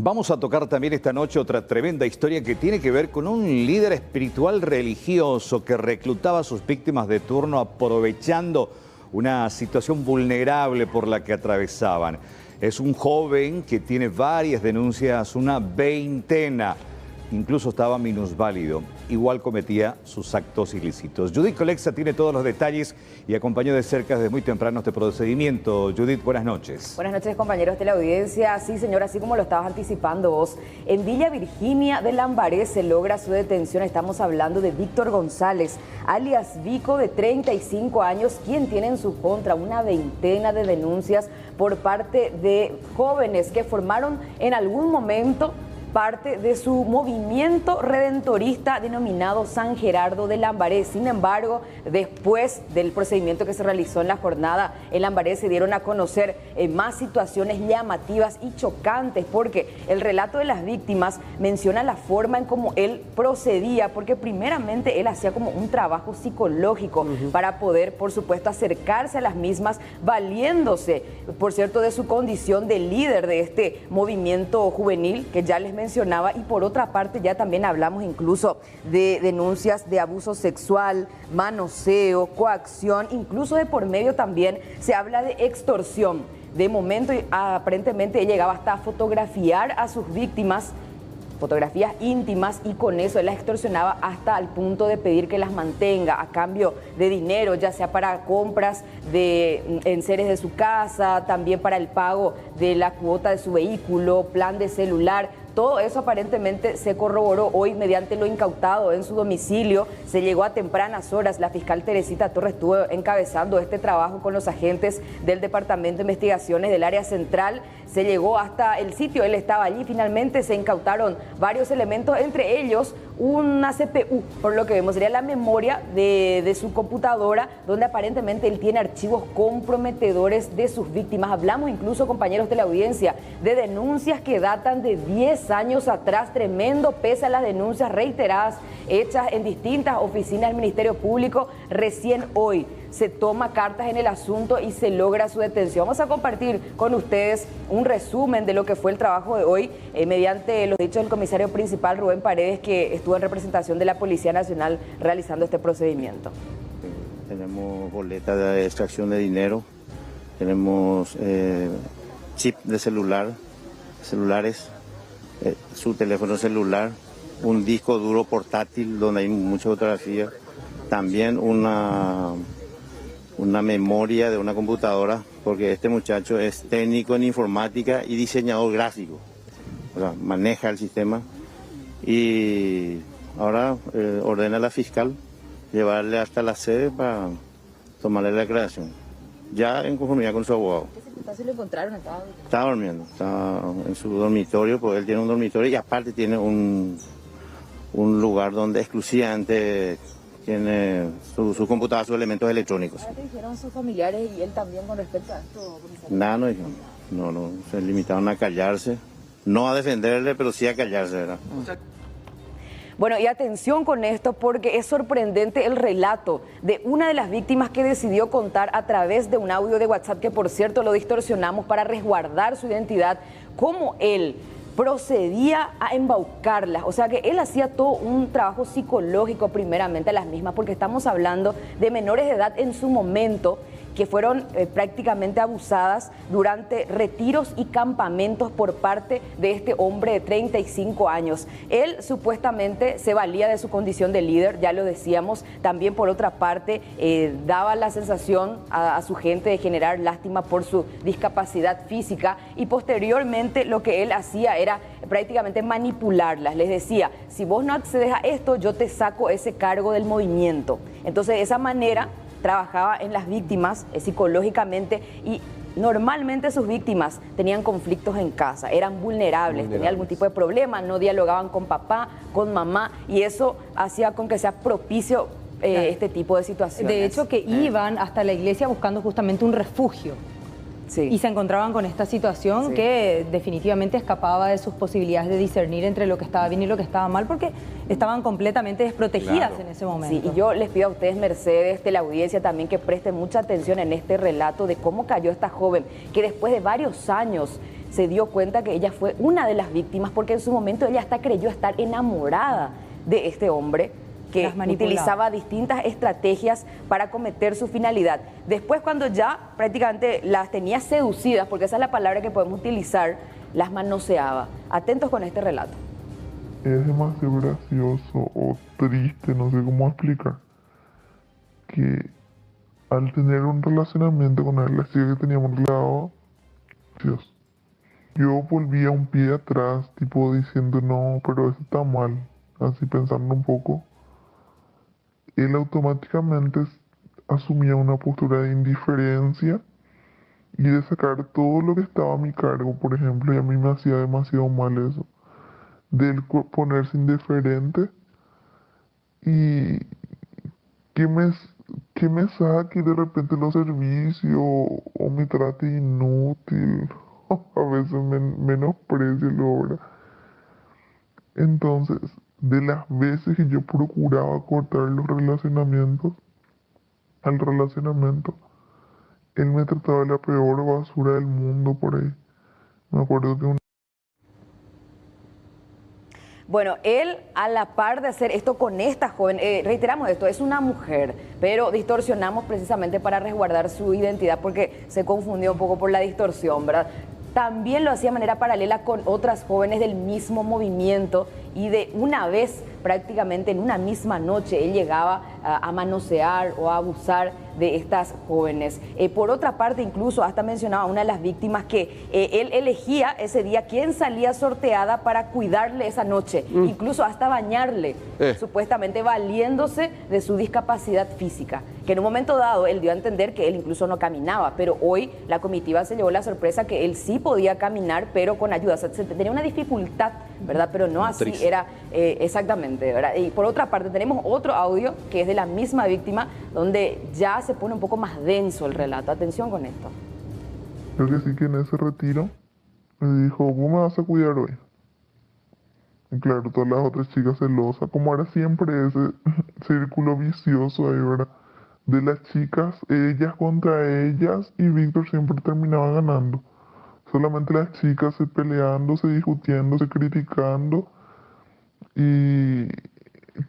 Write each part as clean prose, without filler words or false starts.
Vamos a tocar también esta noche otra tremenda historia que tiene que ver con un líder espiritual religioso que reclutaba a sus víctimas de turno aprovechando una situación vulnerable por la que atravesaban. Es un joven que tiene varias denuncias, una veintena. Incluso estaba minusválido. Igual cometía sus actos ilícitos. Judith Colexa tiene todos los detalles y acompañó de cerca desde muy temprano este procedimiento. Judith, buenas noches. Buenas noches, compañeros de la audiencia. Sí, señor, así como lo estabas anticipando vos, en Villa Virginia de Lambaré se logra su detención. Estamos hablando de Víctor González, alias Vico, de 35 años, quien tiene en su contra una veintena de denuncias por parte de jóvenes que formaron en algún momento parte de su movimiento redentorista denominado San Gerardo de Lambaré. Sin embargo, después del procedimiento que se realizó en la jornada en Lambaré, se dieron a conocer más situaciones llamativas y chocantes, porque el relato de las víctimas menciona la forma en cómo él procedía, porque primeramente él hacía como un trabajo psicológico para poder, por supuesto, acercarse a las mismas, valiéndose, por cierto, de su condición de líder de este movimiento juvenil que ya les mencionaba. Y por otra parte ya también hablamos incluso de denuncias de abuso sexual, manoseo, coacción, incluso de por medio también se habla de extorsión. De momento aparentemente él llegaba hasta a fotografiar a sus víctimas, fotografías íntimas, y con eso él las extorsionaba hasta el punto de pedir que las mantenga a cambio de dinero, ya sea para compras de enseres de su casa, también para el pago de la cuota de su vehículo, plan de celular. Todo eso aparentemente se corroboró hoy mediante lo incautado en su domicilio. Se llegó a tempranas horas. La fiscal Teresita Torres estuvo encabezando este trabajo con los agentes del Departamento de Investigaciones del Área Central. Se llegó hasta el sitio, él estaba allí. Finalmente se incautaron varios elementos, entre ellos una CPU, por lo que vemos sería la memoria de su computadora, donde aparentemente él tiene archivos comprometedores de sus víctimas. Hablamos incluso, compañeros de la audiencia, de denuncias que datan de 10 años atrás, tremendo, pese a las denuncias reiteradas hechas en distintas oficinas del Ministerio Público. Recién hoy se toma cartas en el asunto y se logra su detención. Vamos a compartir con ustedes un resumen de lo que fue el trabajo de hoy mediante los dichos del comisario principal Rubén Paredes, que estuvo en representación de la Policía Nacional realizando este procedimiento. Tenemos boleta de extracción de dinero, tenemos chip de celulares, su teléfono celular, un disco duro portátil donde hay mucha fotografía, también una memoria de una computadora, porque este muchacho es técnico en informática y diseñador gráfico, o sea, maneja el sistema. Y ahora ordena a la fiscal llevarle hasta la sede para tomarle la declaración, ya en conformidad con su abogado. ¿Qué circunstancias lo encontraron? Estaba durmiendo, estaba en su dormitorio, porque él tiene un dormitorio y aparte tiene un lugar donde exclusivamente tiene su computadora, sus elementos electrónicos. ¿Qué dijeron sus familiares y él también con respecto a esto, comisario? Nada, no dijeron. No, se limitaron a callarse. No a defenderle, pero sí a callarse, ¿verdad? Bueno, y atención con esto, porque es sorprendente el relato de una de las víctimas que decidió contar a través de un audio de WhatsApp, que por cierto lo distorsionamos para resguardar su identidad, cómo él procedía a embaucarlas. O sea que él hacía todo un trabajo psicológico primeramente a las mismas, porque estamos hablando de menores de edad en su momento que fueron prácticamente abusadas durante retiros y campamentos por parte de este hombre de 35 años. Él supuestamente se valía de su condición de líder, ya lo decíamos. También por otra parte daba la sensación a su gente de generar lástima por su discapacidad física, y posteriormente lo que él hacía era prácticamente manipularlas. Les decía, si vos no accedes a esto, yo te saco ese cargo del movimiento. Entonces de esa manera trabajaba en las víctimas psicológicamente, y normalmente sus víctimas tenían conflictos en casa, eran vulnerables, tenían algún tipo de problema, no dialogaban con papá, con mamá, y eso hacía con que sea propicio este tipo de situaciones. De hecho, que iban hasta la iglesia buscando justamente un refugio. Sí. Y se encontraban con esta situación que definitivamente escapaba de sus posibilidades de discernir entre lo que estaba bien y lo que estaba mal, porque estaban completamente desprotegidas en ese momento. Sí, y yo les pido a ustedes, Mercedes, de la audiencia también, que presten mucha atención en este relato de cómo cayó esta joven, que después de varios años se dio cuenta que ella fue una de las víctimas, porque en su momento ella hasta creyó estar enamorada de este hombre que utilizaba distintas estrategias para cometer su finalidad. Después, cuando ya prácticamente las tenía seducidas, porque esa es la palabra que podemos utilizar, las manoseaba. Atentos con este relato. Es demasiado gracioso o triste, no sé cómo explicar, que al tener un relacionamiento con él, la chica que teníamos al lado, Dios, yo volvía un pie atrás, tipo diciendo, no, pero eso está mal, así pensando un poco. Él automáticamente asumía una postura de indiferencia y de sacar todo lo que estaba a mi cargo, por ejemplo, y a mí me hacía demasiado mal eso, de él ponerse indiferente y que me, que me saque de repente los servicios o me trate inútil, a veces menosprecio la obra. Entonces, de las veces que yo procuraba cortar los relacionamientos, al relacionamiento, él me trataba de la peor basura del mundo por ahí. Me acuerdo que Bueno, él a la par de hacer esto con esta joven, reiteramos esto, es una mujer, pero distorsionamos precisamente para resguardar su identidad porque se confundió un poco por la distorsión, ¿verdad? También lo hacía de manera paralela con otras jóvenes del mismo movimiento y de una vez prácticamente en una misma noche él llegaba a manosear o a abusar de estas jóvenes. Por otra parte, incluso hasta mencionaba a una de las víctimas que él elegía ese día quién salía sorteada para cuidarle esa noche, incluso hasta bañarle, supuestamente valiéndose de su discapacidad física, que en un momento dado él dio a entender que él incluso no caminaba, pero hoy la comitiva se llevó la sorpresa que él sí podía caminar, pero con ayuda, o sea, tenía una dificultad, ¿verdad? Pero no así era exactamente, ¿verdad? Y por otra parte tenemos otro audio que es de la misma víctima, donde ya se pone un poco más denso el relato. Atención con esto. creo que sí que en ese retiro me dijo, ¿vos me vas a cuidar hoy? Y claro, todas las otras chicas celosas, como era siempre ese círculo vicioso ahí, ¿verdad? De las chicas, ellas contra ellas, y Víctor siempre terminaba ganando. Solamente las chicas se peleando, se discutiendo, se criticando y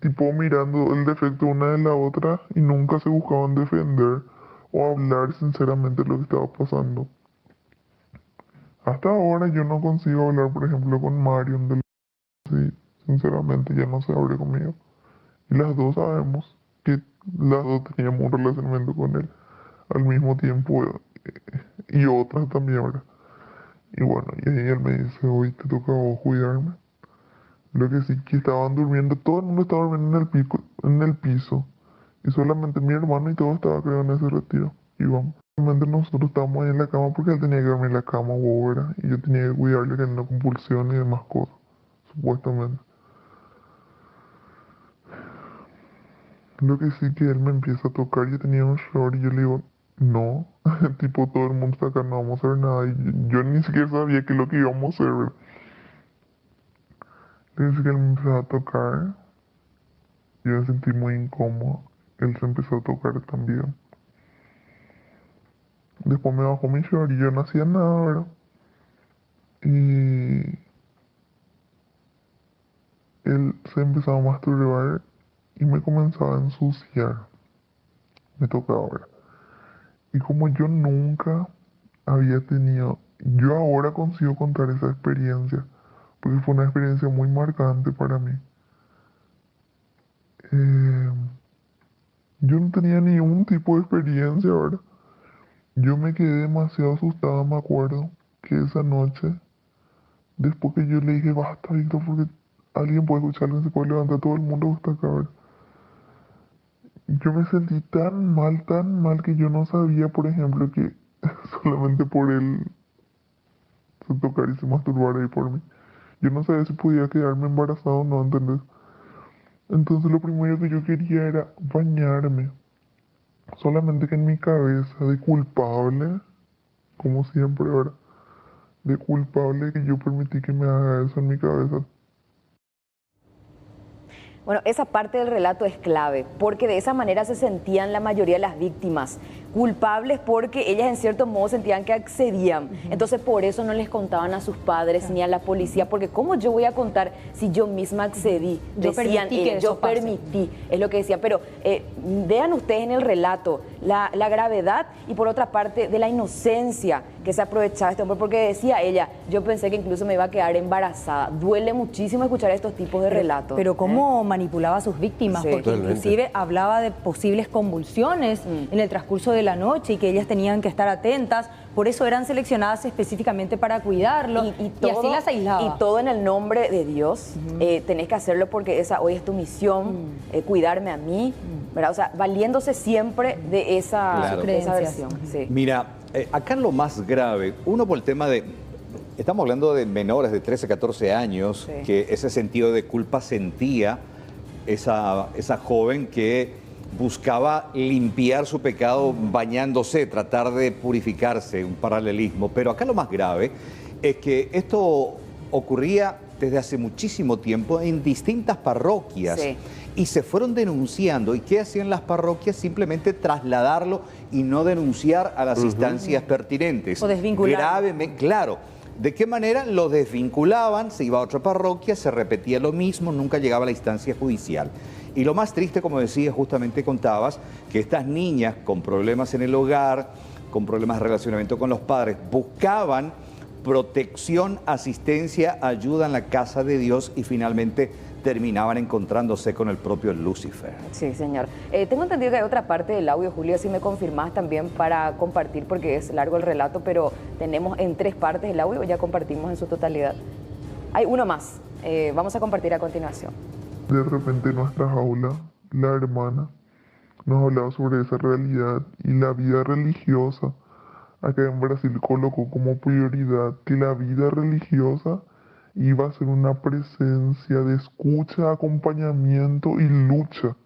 tipo mirando el defecto una de la otra y nunca se buscaban defender o hablar sinceramente de lo que estaba pasando. Hasta ahora yo no consigo hablar, por ejemplo, con Marion de sí, sinceramente ya no se abre conmigo. Y las dos sabemos que las dos teníamos un relacionamiento con él al mismo tiempo y otras también, ¿verdad? Y bueno, y ahí él me dice, hoy te toca a vos cuidarme. Lo que sí que estaban durmiendo, todo el mundo estaba durmiendo en el piso. Y solamente mi hermano y todo estaba creo en ese retiro. Y vamos. Solamente nosotros estábamos ahí en la cama porque él tenía que dormir en la cama, ¿verdad? Y yo tenía que cuidarle que no compulsión y demás cosas, supuestamente. Lo que sí que él me empieza a tocar, yo tenía un short y yo le digo, no, tipo todo el mundo está acá, no vamos a hacer nada. Y yo ni siquiera sabía qué es lo que íbamos a hacer, ¿verdad? Le dice que él me empezó a tocar, yo me sentí muy incómodo, él se empezó a tocar también. Después me bajó mi short y yo no hacía nada, ¿verdad? Y él se empezaba a masturbar y me comenzaba a ensuciar. Me tocaba, ¿verdad? Y como yo nunca había tenido, yo ahora consigo contar esa experiencia, porque fue una experiencia muy marcante para mí. Yo no tenía ni un tipo de experiencia, ¿verdad? Yo me quedé demasiado asustada, me acuerdo, que esa noche, después que yo le dije, basta, Víctor, porque alguien puede escuchar, alguien se puede levantar, todo el mundo está acá, ¿verdad? Yo me sentí tan mal que yo no sabía, por ejemplo, que solamente por él se tocar y se masturbar ahí por mí. Yo no sabía si podía quedarme embarazado o no, ¿entendés? Entonces lo primero que yo quería era bañarme. Solamente que en mi cabeza de culpable, como siempre, ¿verdad? De culpable que yo permití que me haga eso en mi cabeza. Bueno, esa parte del relato es clave, porque de esa manera se sentían la mayoría de las víctimas, culpables porque ellas en cierto modo sentían que accedían. Entonces por eso no les contaban a sus padres ni a la policía, porque ¿cómo yo voy a contar si yo misma accedí? Yo Decían permití que ellas, eso yo pase. permití, es lo que decían. Pero vean ustedes en el relato la gravedad y por otra parte de la inocencia que se aprovechaba este hombre, porque decía ella, yo pensé que incluso me iba a quedar embarazada. Duele muchísimo escuchar estos tipos de relatos. Pero cómo manipulaba a sus víctimas, Sí. porque Totalmente. inclusive hablaba de posibles convulsiones en el transcurso de la noche y que ellas tenían que estar atentas, por eso eran seleccionadas específicamente para cuidarlo y así las aislaba. Y todo en el nombre de Dios. Tenés que hacerlo porque esa hoy es tu misión, cuidarme a mí, ¿verdad? O sea, valiéndose siempre de esa, Claro. de esa Creencias. versión. Sí. Mira, acá lo más grave, uno por el tema de, estamos hablando de menores de 13, 14 años, Sí. que ese sentido de culpa sentía esa joven que buscaba limpiar su pecado bañándose, tratar de purificarse, un paralelismo. Pero acá lo más grave es que esto ocurría desde hace muchísimo tiempo en distintas parroquias. Sí. Y se fueron denunciando. ¿Y qué hacían las parroquias? Simplemente trasladarlo y no denunciar a las instancias pertinentes. O desvincularlo. Gravemente, claro. ¿De qué manera? Lo desvinculaban, se iba a otra parroquia, se repetía lo mismo, nunca llegaba a la instancia judicial. Y lo más triste, como decías, justamente contabas, que estas niñas con problemas en el hogar, con problemas de relacionamiento con los padres, buscaban protección, asistencia, ayuda en la casa de Dios y finalmente terminaban encontrándose con el propio Lucifer. Sí, señor. Tengo entendido que hay otra parte del audio, Julio, si me confirmás también para compartir, porque es largo el relato, pero tenemos en 3 partes el audio, ya compartimos en su totalidad. Hay uno más, vamos a compartir a continuación. De repente en nuestra jaula, la hermana nos hablaba sobre esa realidad y la vida religiosa. Acá en Brasil colocó como prioridad que la vida religiosa iba a ser una presencia de escucha, acompañamiento y lucha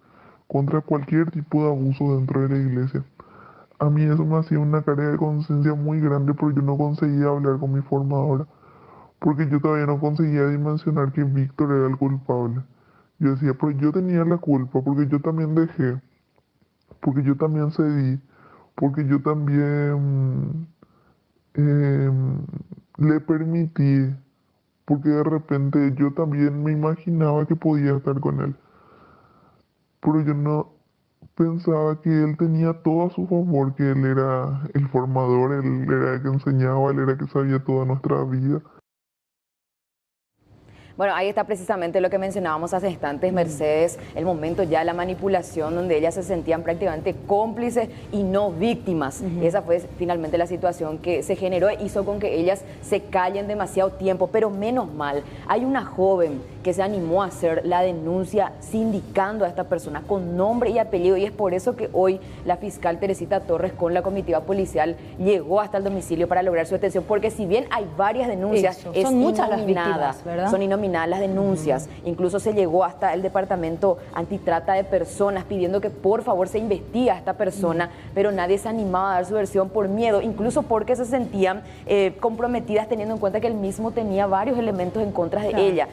contra cualquier tipo de abuso dentro de la iglesia. A mí eso me hacía una carga de conciencia muy grande, pero yo no conseguía hablar con mi formadora, porque yo todavía no conseguía dimensionar que Víctor era el culpable. Yo decía, pero yo tenía la culpa, porque yo también dejé, porque yo también cedí, porque yo también le permití, porque de repente yo también me imaginaba que podía estar con él. Pero yo no pensaba que él tenía todo a su favor, que él era el formador, él era el que enseñaba, él era el que sabía toda nuestra vida. Bueno, ahí está precisamente lo que mencionábamos hace instantes, Mercedes, el momento ya de la manipulación donde ellas se sentían prácticamente cómplices y no víctimas. Esa fue finalmente la situación que se generó e hizo con que ellas se callen demasiado tiempo, pero menos mal, hay una joven que se animó a hacer la denuncia sindicando a esta persona con nombre y apellido, y es por eso que hoy la fiscal Teresita Torres con la comitiva policial llegó hasta el domicilio para lograr su detención, porque si bien hay varias denuncias, Eso, es son muchas las inominada, víctimas, ¿verdad? son inominadas las denuncias. Incluso se llegó hasta el departamento antitrata de personas pidiendo que por favor se investigue a esta persona, pero nadie se animaba a dar su versión por miedo, incluso porque se sentían comprometidas teniendo en cuenta que él mismo tenía varios elementos en contra de ella.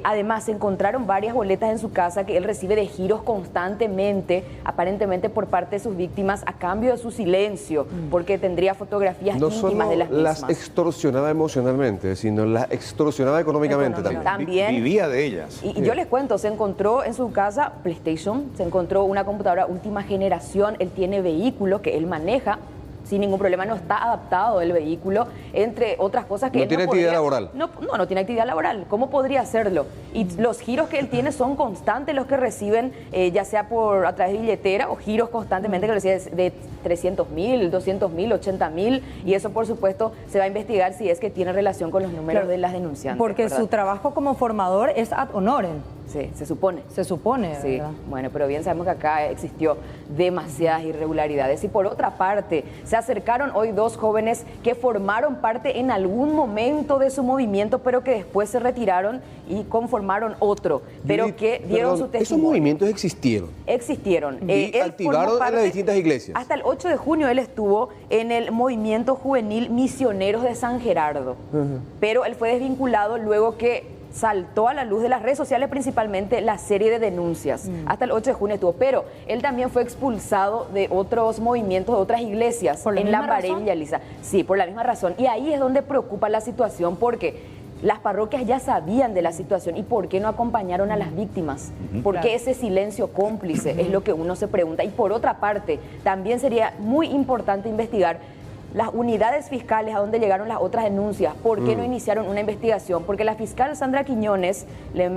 Además, se encontraron varias boletas en su casa que él recibe de giros constantemente, aparentemente por parte de sus víctimas, a cambio de su silencio, porque tendría fotografías No íntimas solo de las las mismas. extorsionaba emocionalmente, sino las extorsionaba económicamente también. También. Vivía de ellas. Y yo les cuento, se encontró en su casa PlayStation, se encontró una computadora última generación, él tiene vehículo que él maneja sin ningún problema, no está adaptado el vehículo, entre otras cosas que No él tiene podría- actividad laboral. No tiene actividad laboral. ¿Cómo podría hacerlo? Y los giros que él tiene son constantes los que reciben, ya sea a través de billetera o giros constantemente que recibe de 300.000, 200.000, 80.000, y eso por supuesto se va a investigar si es que tiene relación con los números de las denunciantes. Porque ¿verdad? su trabajo como formador es ad honorem, Sí, se supone. se supone, Sí, ¿verdad? bueno, pero bien sabemos que acá existió demasiadas irregularidades. Y por otra parte, se acercaron hoy 2 jóvenes que formaron parte en algún momento de su movimiento, pero que después se retiraron y conformaron otro, pero Judith, que dieron su Esos testimonio. movimientos existieron. Existieron. Y Él activaron formó en parte- las distintas iglesias. Hasta el 8 de junio él estuvo en el movimiento juvenil Misioneros de San Gerardo, pero él fue desvinculado luego que saltó a la luz de las redes sociales, principalmente la serie de denuncias. Hasta el 8 de junio estuvo, pero él también fue expulsado de otros movimientos, de otras iglesias ¿Por la en misma Lambaré y razón? Villa Elisa. Sí, por la misma razón. Y ahí es donde preocupa la situación, porque las parroquias ya sabían de la situación. ¿Y por qué no acompañaron a las víctimas? ¿Por qué ese silencio cómplice? Es lo que uno se pregunta. Y por otra parte, también sería muy importante investigar las unidades fiscales a donde llegaron las otras denuncias. ¿Por qué no iniciaron una investigación? Porque la fiscal Sandra Quiñones le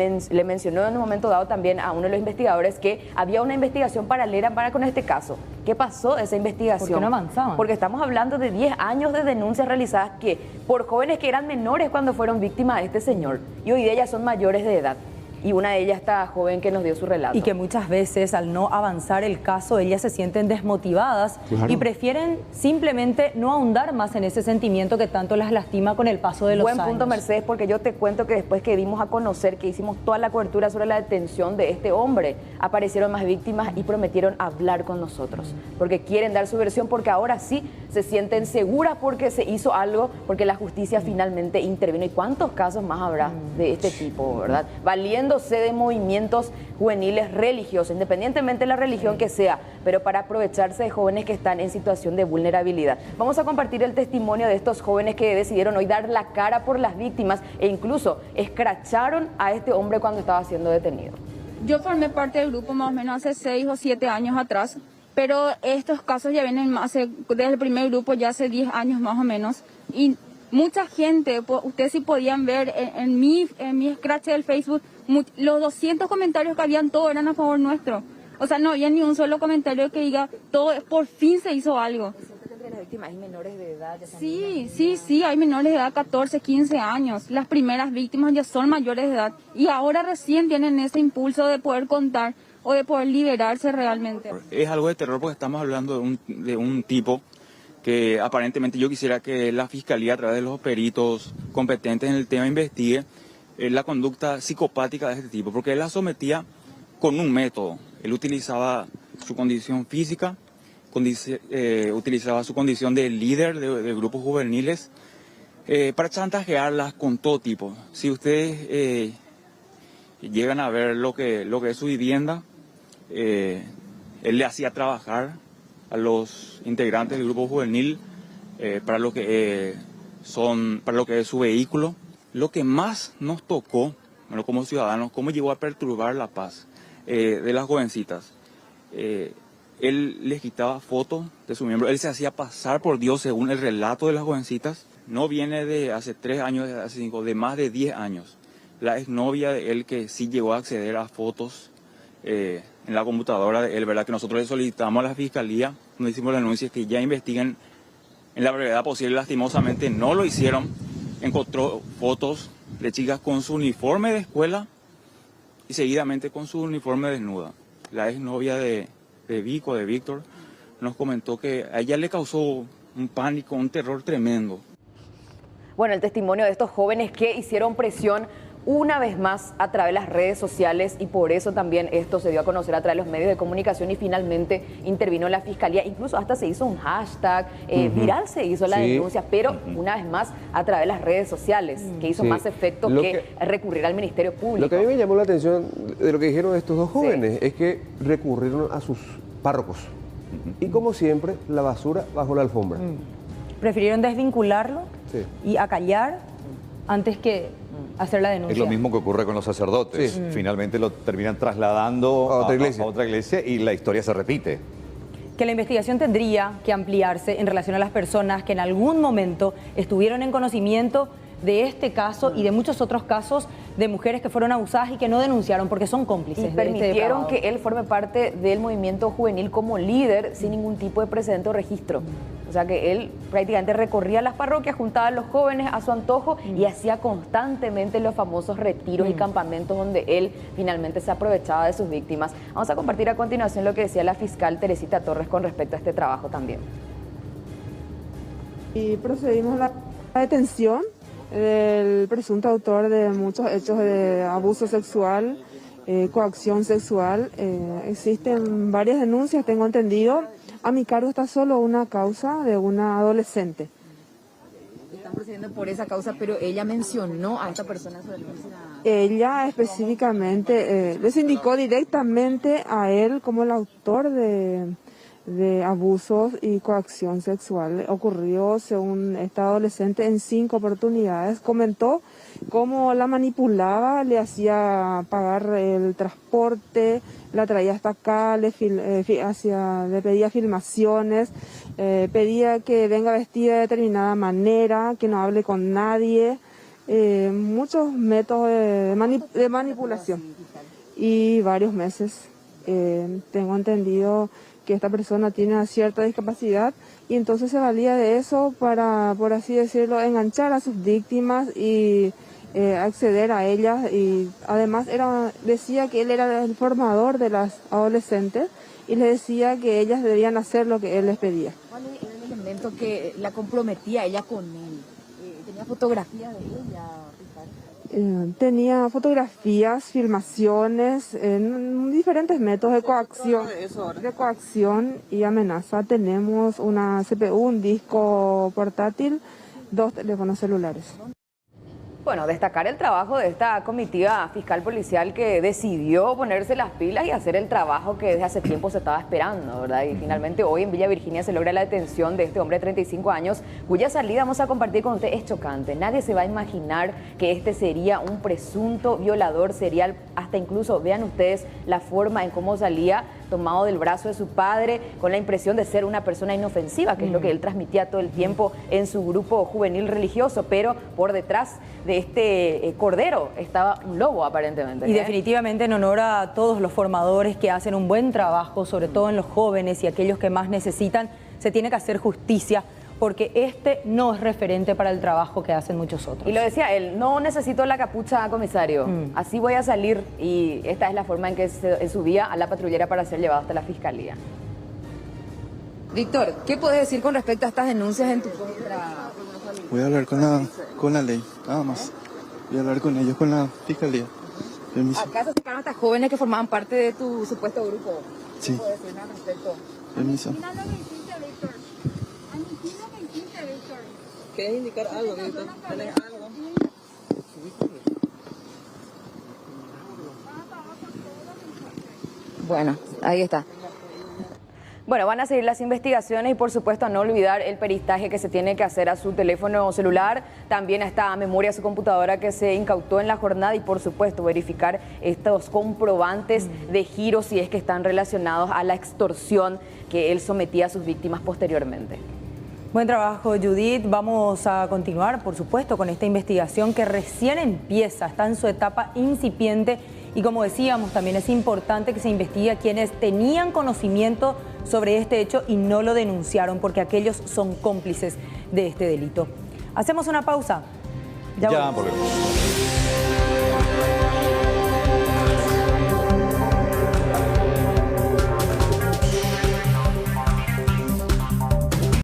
mencionó en un momento dado también a uno de los investigadores que había una investigación paralela para con este caso. ¿Qué pasó de esa investigación? ¿Por qué no avanzaban? Porque estamos hablando de 10 años de denuncias realizadas que por jóvenes que eran menores cuando fueron víctimas de este señor. Y hoy día ya son mayores de edad. Y una de ellas, esta joven que nos dio su relato. Y que muchas veces al no avanzar el caso, ellas se sienten desmotivadas y prefieren simplemente no ahondar más en ese sentimiento que tanto las lastima con el paso de los años. Buen punto, Mercedes, porque yo te cuento que después que dimos a conocer, que hicimos toda la cobertura sobre la detención de este hombre, aparecieron más víctimas y prometieron hablar con nosotros, porque quieren dar su versión, porque ahora sí se sienten seguras porque se hizo algo, porque la justicia finalmente intervino. ¿Y cuántos casos más habrá de este tipo, verdad? Valiéndose de movimientos juveniles religiosos, independientemente de la religión que sea, pero para aprovecharse de jóvenes que están en situación de vulnerabilidad. Vamos a compartir el testimonio de estos jóvenes que decidieron hoy dar la cara por las víctimas e incluso escracharon a este hombre cuando estaba siendo detenido. Yo formé parte del grupo más o menos hace 6 o 7 años atrás, pero estos casos ya vienen desde el primer grupo ya hace 10 años más o menos, y mucha gente, ustedes sí podían ver en mi scratch del Facebook, los 200 comentarios que habían, todos eran a favor nuestro. O sea, no había ni un solo comentario que diga, todo por fin se hizo algo. Entre las víctimas hay menores de edad. Sí, hay menores de edad, 14, 15 años. Las primeras víctimas ya son mayores de edad y ahora recién tienen ese impulso de poder contar o de poder liberarse realmente. Es algo de terror porque estamos hablando de un tipo que aparentemente yo quisiera que la Fiscalía a través de los peritos competentes en el tema investigue la conducta psicopática de este tipo, porque él la sometía con un método. Él utilizaba su condición física, utilizaba su condición de líder de grupos juveniles para chantajearlas con todo tipo. Si ustedes llegan a ver lo que es su vivienda, él le hacía trabajar a los integrantes del grupo juvenil para lo que es su vehículo. Lo que más nos tocó, bueno, como ciudadanos, cómo llegó a perturbar la paz de las jovencitas. Él les quitaba fotos de su miembro, él se hacía pasar por Dios según el relato de las jovencitas. No viene de hace 3 años, de hace 5, de más de 10 años. La exnovia de él que sí llegó a acceder a fotos en la computadora de él, ¿verdad? Que nosotros le solicitamos a la Fiscalía, nos hicimos la denuncia, que ya investiguen en la brevedad posible. Lastimosamente no lo hicieron. Encontró fotos de chicas con su uniforme de escuela y seguidamente con su uniforme desnuda. La exnovia de Víctor, nos comentó que a ella le causó un pánico, un terror tremendo. Bueno, el testimonio de estos jóvenes que hicieron presión una vez más a través de las redes sociales, y por eso también esto se dio a conocer a través de los medios de comunicación y finalmente intervino la Fiscalía. Incluso hasta se hizo un hashtag, viral se hizo la denuncia, pero una vez más a través de las redes sociales, que hizo más efecto que recurrir al Ministerio Público. Lo que a mí me llamó la atención de lo que dijeron estos dos jóvenes es que recurrieron a sus párrocos. Y como siempre, la basura bajo la alfombra. Prefirieron desvincularlo y acallar antes que hacer la denuncia. Es lo mismo que ocurre con los sacerdotes. Sí. Finalmente lo terminan trasladando a otra iglesia y la historia se repite. Que la investigación tendría que ampliarse en relación a las personas que en algún momento estuvieron en conocimiento de este caso y de muchos otros casos de mujeres que fueron abusadas y que no denunciaron porque son cómplices. Y permitieron que él forme parte del movimiento juvenil como líder sin ningún tipo de precedente o registro. O sea que él prácticamente recorría las parroquias, juntaba a los jóvenes a su antojo y hacía constantemente los famosos retiros y campamentos donde él finalmente se aprovechaba de sus víctimas. Vamos a compartir a continuación lo que decía la fiscal Teresita Torres con respecto a este trabajo también. Y procedimos a la detención del presunto autor de muchos hechos de abuso sexual, coacción sexual. Existen varias denuncias, tengo entendido. A mi cargo está solo una causa de una adolescente. accediendo por esa causa, pero ella mencionó a esta persona en su denuncia. Ella específicamente les indicó directamente a él como el autor de abusos y coacción sexual. Ocurrió, según esta adolescente, en 5 oportunidades. Comentó cómo la manipulaba, le hacía pagar el transporte, la traía hasta acá, le pedía filmaciones, pedía que venga vestida de determinada manera, que no hable con nadie, muchos métodos de manipulación y varios meses. Tengo entendido que esta persona tiene cierta discapacidad y entonces se valía de eso para, por así decirlo, enganchar a sus víctimas y acceder a ellas, y además decía que él era el formador de las adolescentes y les decía que ellas debían hacer lo que él les pedía. ¿Cuál era el elemento que la comprometía ella con él? ¿Tenía fotografías de ella, Ricardo? Tenía fotografías, filmaciones, diferentes métodos de coacción y amenaza. Tenemos una CPU, un disco portátil, 2 teléfonos celulares. Bueno, destacar el trabajo de esta comitiva fiscal policial que decidió ponerse las pilas y hacer el trabajo que desde hace tiempo se estaba esperando, ¿verdad? Y finalmente hoy en Villa Virginia se logra la detención de este hombre de 35 años, cuya salida vamos a compartir con usted. Es chocante. Nadie se va a imaginar que este sería un presunto violador serial. Hasta incluso, vean ustedes la forma en cómo salía, tomado del brazo de su padre, con la impresión de ser una persona inofensiva, que es lo que él transmitía todo el tiempo en su grupo juvenil religioso, pero por detrás de este cordero estaba un lobo, aparentemente. Y definitivamente en honor a todos los formadores que hacen un buen trabajo, sobre todo en los jóvenes y aquellos que más necesitan, se tiene que hacer justicia, porque este no es referente para el trabajo que hacen muchos otros. Y lo decía él, no necesito la capucha, comisario, así voy a salir, y esta es la forma en que se subía a la patrullera para ser llevado hasta la fiscalía. Víctor, ¿qué puedes decir con respecto a estas denuncias en tu contra? Voy a hablar con la ley, nada más. Voy a hablar con ellos, con la fiscalía. Permiso. ¿Acaso sacaron a estas jóvenes que formaban parte de tu supuesto grupo? Sí. ¿Qué puedes decir al respecto? Permiso. ¿Quieres indicar algo, Víctor? ¿Tenés algo? Bueno, ahí está. Bueno, van a seguir las investigaciones y por supuesto no olvidar el peristaje que se tiene que hacer a su teléfono celular, también a esta memoria, a su computadora que se incautó en la jornada, y por supuesto verificar estos comprobantes de giro si es que están relacionados a la extorsión que él sometía a sus víctimas posteriormente. Buen trabajo, Judith. Vamos a continuar, por supuesto, con esta investigación que recién empieza, está en su etapa incipiente. Y como decíamos, también es importante que se investigue a quienes tenían conocimiento sobre este hecho y no lo denunciaron, porque aquellos son cómplices de este delito. Hacemos una pausa. Ya volvemos.